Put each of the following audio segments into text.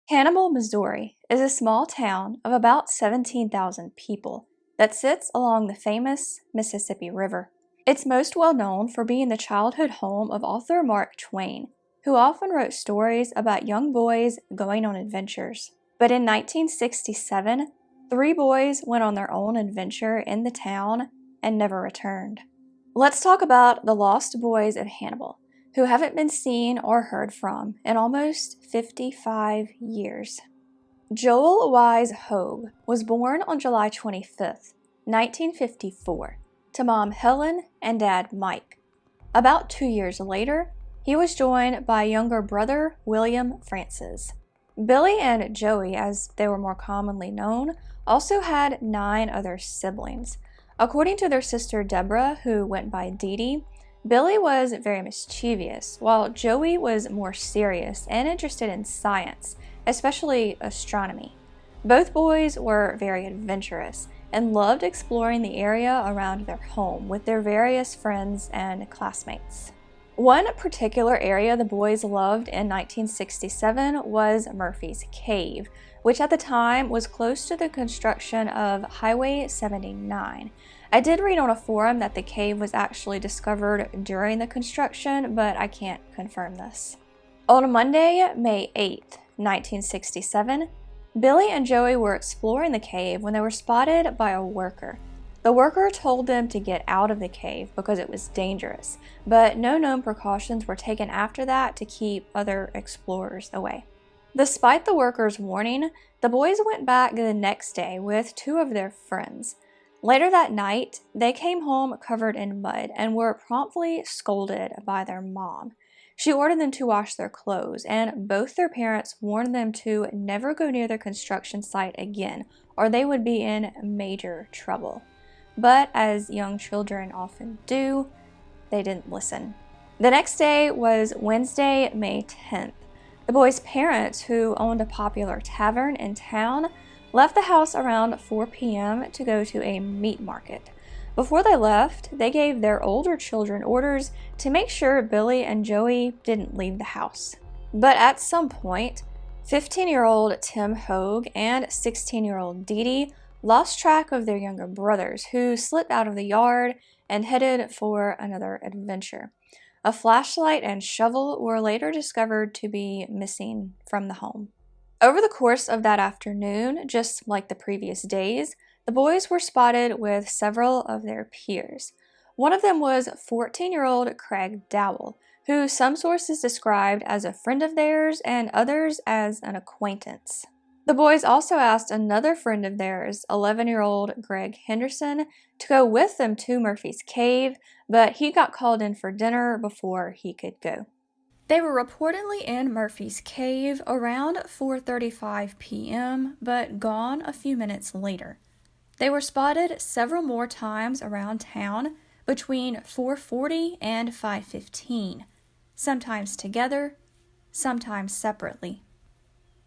Hannibal, Missouri is a small town of about 17,000 people that sits along the famous Mississippi River. It's most well known for being the childhood home of author Mark Twain, who often wrote stories about young boys going on adventures. But in 1967, 3 boys went on their own adventure in the town and never returned. Let's talk about the Lost Boys of Hannibal, who haven't been seen or heard from in almost 55 years. Joel Hoag was born on July 25, 1954, to Mom Helen and Dad Mike. About 2 years later, he was joined by younger brother William Francis. Billy and Joey, as they were more commonly known, also had 9 other siblings. According to their sister Deborah, who went by Dee Dee, Billy was very mischievous, while Joey was more serious and interested in science, especially astronomy. Both boys were very adventurous and loved exploring the area around their home with their various friends and classmates. One particular area the boys loved in 1967 was Murphy's Cave, which at the time was close to the construction of Highway 79. I did read on a forum that the cave was actually discovered during the construction, but I can't confirm this. On Monday, May 8, 1967, Billy and Joey were exploring the cave when they were spotted by a worker. The worker told them to get out of the cave because it was dangerous, but no known precautions were taken after that to keep other explorers away. Despite the worker's warning, the boys went back the next day with 2 of their friends. Later that night, they came home covered in mud and were promptly scolded by their mom. She ordered them to wash their clothes, and both their parents warned them to never go near the construction site again, or they would be in major trouble. But as young children often do, they didn't listen. The next day was Wednesday, May 10th. The boys' parents, who owned a popular tavern in town, left the house around 4 p.m. to go to a meat market. Before they left, they gave their older children orders to make sure Billy and Joey didn't leave the house. But at some point, 15-year-old Tim Hoag and 16-year-old Dee Dee lost track of their younger brothers, who slipped out of the yard and headed for another adventure. A flashlight and shovel were later discovered to be missing from the home. Over the course of that afternoon, just like the previous days, the boys were spotted with several of their peers. One of them was 14-year-old Craig Dowell, who some sources described as a friend of theirs and others as an acquaintance. The boys also asked another friend of theirs, 11-year-old Greg Henderson, to go with them to Murphy's Cave, but he got called in for dinner before he could go. They were reportedly in Murphy's Cave around 4:35 p.m., but gone a few minutes later. They were spotted several more times around town between 4:40 and 5:15, sometimes together, sometimes separately.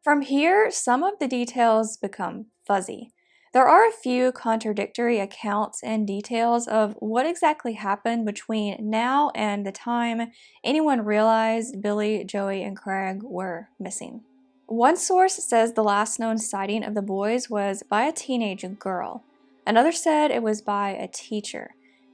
From here, some of the details become fuzzy. There are a few contradictory accounts and details of what exactly happened between now and the time anyone realized Billy, Joey, and Craig were missing. One source says the last known sighting of the boys was by a teenage girl. Another said it was by a teacher.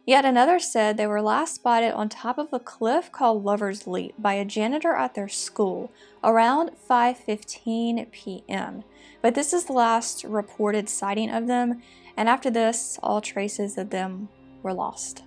Yet another said they were last spotted on top of a cliff called Lover's Leap by a janitor at their school around 5:15 p.m. But this is the last reported sighting of them, and after this, all traces of them were lost.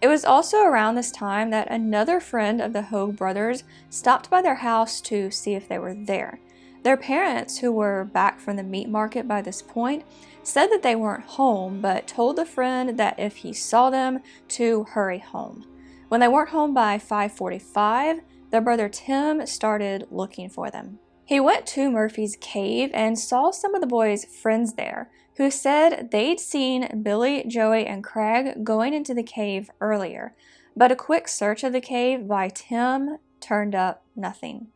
It was also around this time that another friend of the Hoag brothers stopped by their house to see if they were there. Their parents, who were back from the meat market by this point, said that they weren't home, but told the friend that if he saw them, to hurry home. When they weren't home by 5:45, their brother Tim started looking for them. He went to Murphy's Cave and saw some of the boys' friends there, who said they'd seen Billy, Joey, and Craig going into the cave earlier, but a quick search of the cave by Tim turned up nothing.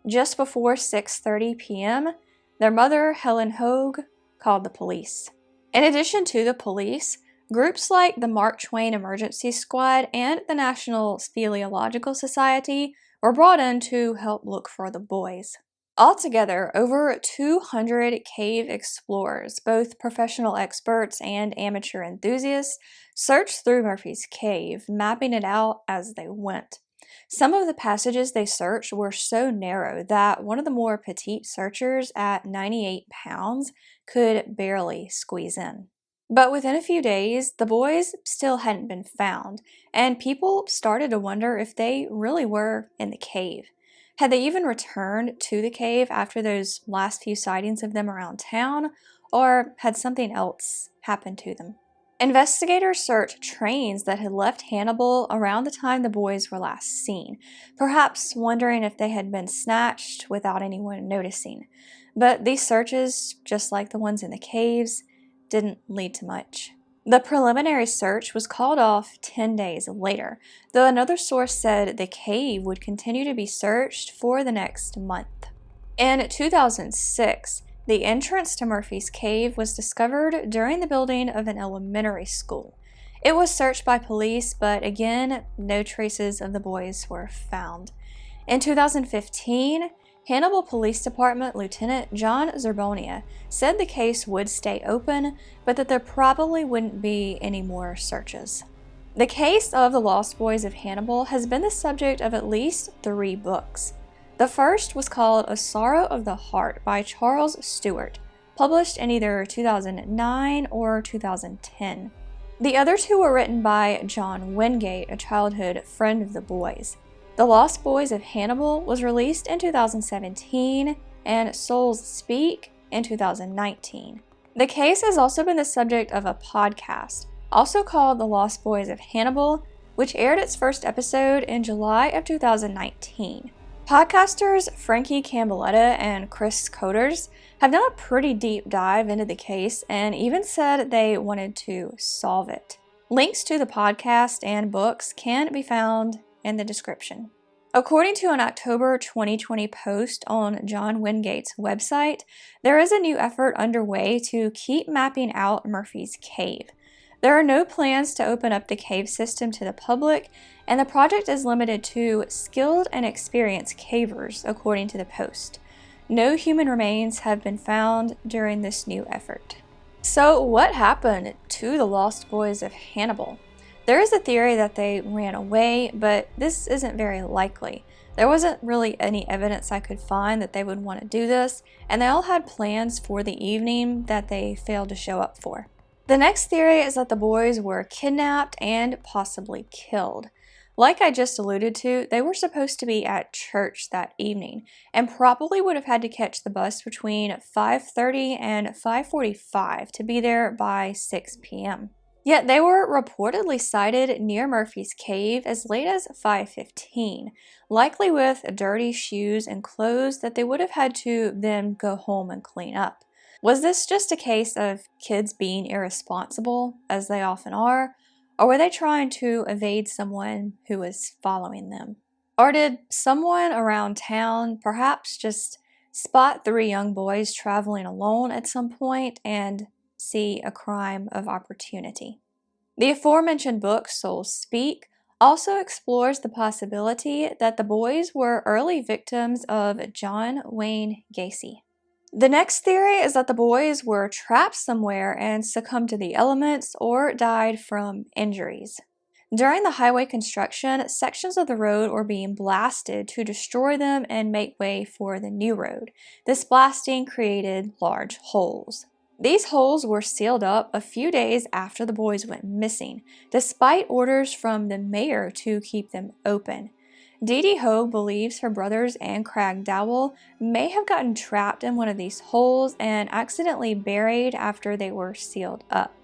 Just before 6:30 p.m., their mother, Helen Hoag, called the police. In addition to the police, groups like the Mark Twain Emergency Squad and the National Speleological Society were brought in to help look for the boys. Altogether, over 200 cave explorers, both professional experts and amateur enthusiasts, searched through Murphy's Cave, mapping it out as they went. Some of the passages they searched were so narrow that one of the more petite searchers at 98 pounds could barely squeeze in. But within a few days, the boys still hadn't been found, and people started to wonder if they really were in the cave. Had they even returned to the cave after those last few sightings of them around town, or had something else happened to them? Investigators searched trains that had left Hannibal around the time the boys were last seen, perhaps wondering if they had been snatched without anyone noticing. But these searches, just like the ones in the caves, didn't lead to much. The preliminary search was called off 10 days later, though another source said the cave would continue to be searched for the next month. In 2006, the entrance to Murphy's Cave was discovered during the building of an elementary school. It was searched by police, but again, no traces of the boys were found. In 2015, Hannibal Police Department Lieutenant John Zerbonia said the case would stay open, but that there probably wouldn't be any more searches. The case of the Lost Boys of Hannibal has been the subject of at least 3 books. The first was called A Sorrow of the Heart by Charles Stewart, published in either 2009 or 2010. The other 2 were written by John Wingate, a childhood friend of the boys. The Lost Boys of Hannibal was released in 2017 and Souls Speak in 2019. The case has also been the subject of a podcast, also called The Lost Boys of Hannibal, which aired its first episode in July of 2019. Podcasters Frankie Campbelletta and Chris Coders have done a pretty deep dive into the case and even said they wanted to solve it. Links to the podcast and books can be found in the description. According to an October 2020 post on John Wingate's website, there is a new effort underway to keep mapping out Murphy's Cave. There are no plans to open up the cave system to the public, and the project is limited to skilled and experienced cavers, according to the post. No human remains have been found during this new effort. So, what happened to the Lost Boys of Hannibal? There is a theory that they ran away, but this isn't very likely. There wasn't really any evidence I could find that they would want to do this, and they all had plans for the evening that they failed to show up for. The next theory is that the boys were kidnapped and possibly killed. Like I just alluded to, they were supposed to be at church that evening, and probably would have had to catch the bus between 5:30 and 5:45 to be there by 6 p.m. Yet they were reportedly sighted near Murphy's Cave as late as 5:15, likely with dirty shoes and clothes that they would have had to then go home and clean up. Was this just a case of kids being irresponsible, as they often are, or were they trying to evade someone who was following them? Or did someone around town perhaps just spot 3 young boys traveling alone at some point and see a crime of opportunity? The aforementioned book, Souls Speak, also explores the possibility that the boys were early victims of John Wayne Gacy. The next theory is that the boys were trapped somewhere and succumbed to the elements or died from injuries. During the highway construction, sections of the road were being blasted to destroy them and make way for the new road. This blasting created large holes. These holes were sealed up a few days after the boys went missing, despite orders from the mayor to keep them open. Dee Hoag believes her brothers and Craig Dowell may have gotten trapped in one of these holes and accidentally buried after they were sealed up.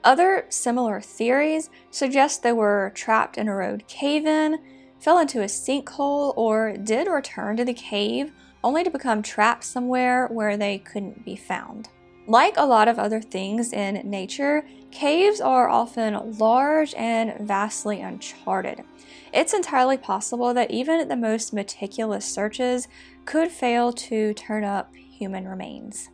Other similar theories suggest they were trapped in a road cave-in, fell into a sinkhole, or did return to the cave only to become trapped somewhere where they couldn't be found. Like a lot of other things in nature, caves are often large and vastly uncharted. It's entirely possible that even the most meticulous searches could fail to turn up human remains.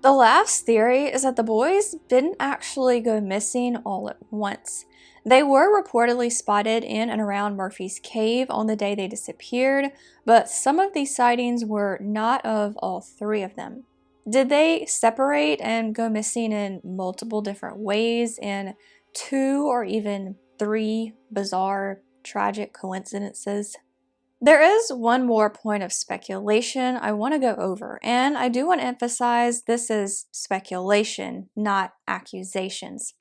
The last theory is that the boys didn't actually go missing all at once. They were reportedly spotted in and around Murphy's Cave on the day they disappeared, but some of these sightings were not of all three of them. Did they separate and go missing in multiple different ways in 2 or even 3 bizarre, tragic coincidences? There is one more point of speculation I want to go over, and I do want to emphasize this is speculation, not accusations.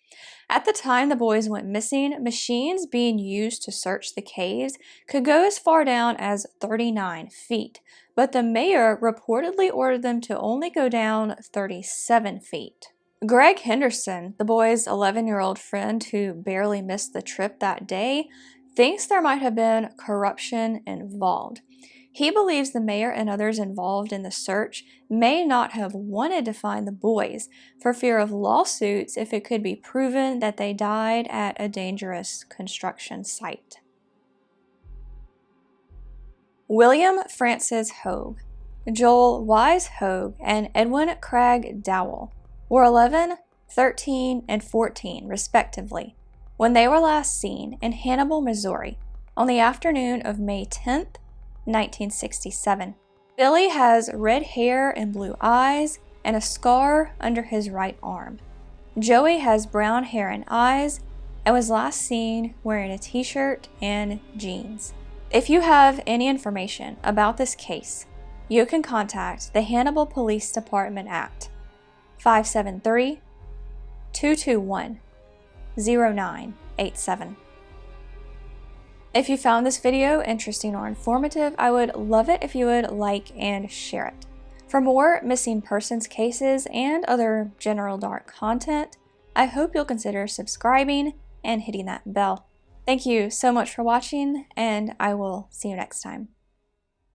At the time the boys went missing, machines being used to search the caves could go as far down as 39 feet, but the mayor reportedly ordered them to only go down 37 feet. Greg Henderson, the boys' 11-year-old friend who barely missed the trip that day, thinks there might have been corruption involved. He believes the mayor and others involved in the search may not have wanted to find the boys for fear of lawsuits if it could be proven that they died at a dangerous construction site. William Francis Hoag, Joel Wise Hoag, and Edwin Craig Dowell were 11, 13, and 14, respectively, when they were last seen in Hannibal, Missouri, on the afternoon of May 10th, 1967. Billy has red hair and blue eyes and a scar under his right arm. Joey has brown hair and eyes and was last seen wearing a t-shirt and jeans. If you have any information about this case, you can contact the Hannibal Police Department at 573-221-0987. If you found this video interesting or informative, I would love it if you would like and share it. For more missing persons cases and other general dark content, I hope you'll consider subscribing and hitting that bell. Thank you so much for watching, and I will see you next time.